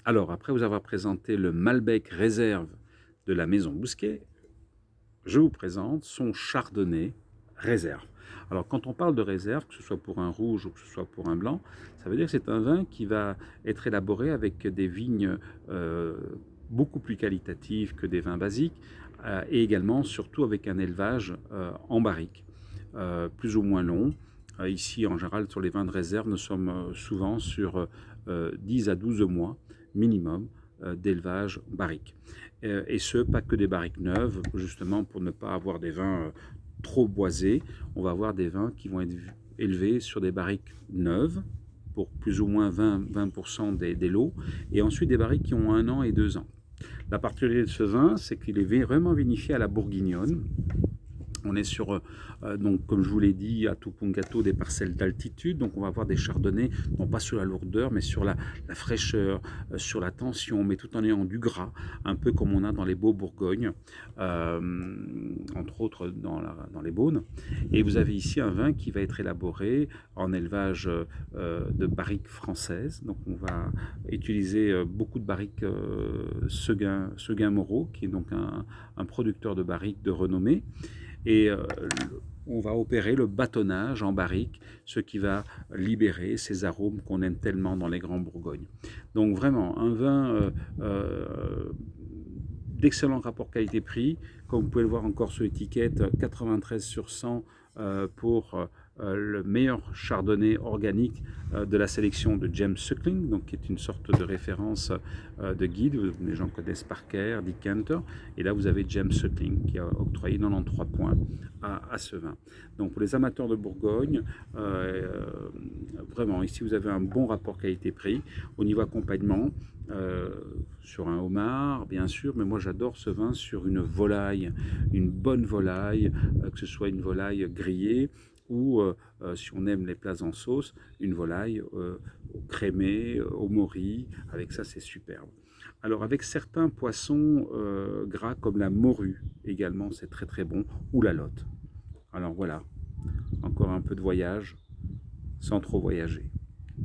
Alors, après vous avoir présenté le Malbec réserve de la maison Bousquet, je vous présente son chardonnay réserve. Alors, quand on parle de réserve, que ce soit pour un rouge ou que ce soit pour un blanc, ça veut dire que c'est un vin qui va être élaboré avec des vignes euh, beaucoup plus qualitatives que des vins basiques et également, surtout, avec un élevage en barrique, plus ou moins long. Ici, en général, sur les vins de réserve, nous sommes souvent sur 10 à 12 mois minimum d'élevage barrique. Et ce, pas que des barriques neuves, justement pour ne pas avoir des vins trop boisés. On va avoir des vins qui vont être élevés sur des barriques neuves, pour plus ou moins 20% des lots, et ensuite des barriques qui ont 1 an et 2 ans. La particularité de ce vin, c'est qu'il est vraiment vinifié à la bourguignonne. On est sur, donc, comme je vous l'ai dit, à Tupungato, des parcelles d'altitude. Donc, on va avoir des chardonnays, non pas sur la lourdeur, mais sur la fraîcheur, sur la tension, mais tout en ayant du gras, un peu comme on a dans les beaux Bourgognes, entre autres dans les Beaunes. Et vous avez ici un vin qui va être élaboré en élevage de barriques françaises. Donc, on va utiliser beaucoup de barriques Seguin-Moreau, qui est donc un producteur de barriques de renommée. Et on va opérer le bâtonnage en barrique, ce qui va libérer ces arômes qu'on aime tellement dans les Grands Bourgognes. Donc vraiment, un vin d'excellent rapport qualité-prix. Comme vous pouvez le voir encore sur l'étiquette, 93 sur 100 pour le meilleur chardonnay organique de la sélection de James Suckling, donc qui est une sorte de référence de guide. Les gens connaissent Parker, Decanter, et là vous avez James Suckling qui a octroyé 93 points à ce vin. Donc pour les amateurs de Bourgogne, vraiment ici vous avez un bon rapport qualité-prix. Au niveau accompagnement, sur un homard bien sûr, mais moi j'adore ce vin sur une volaille, une bonne volaille, que ce soit une volaille grillée ou si on aime les plats en sauce, une volaille crémée, au mori, avec ça c'est superbe. Alors avec certains poissons gras comme la morue également, c'est très très bon, ou la lotte. Alors voilà, encore un peu de voyage sans trop voyager.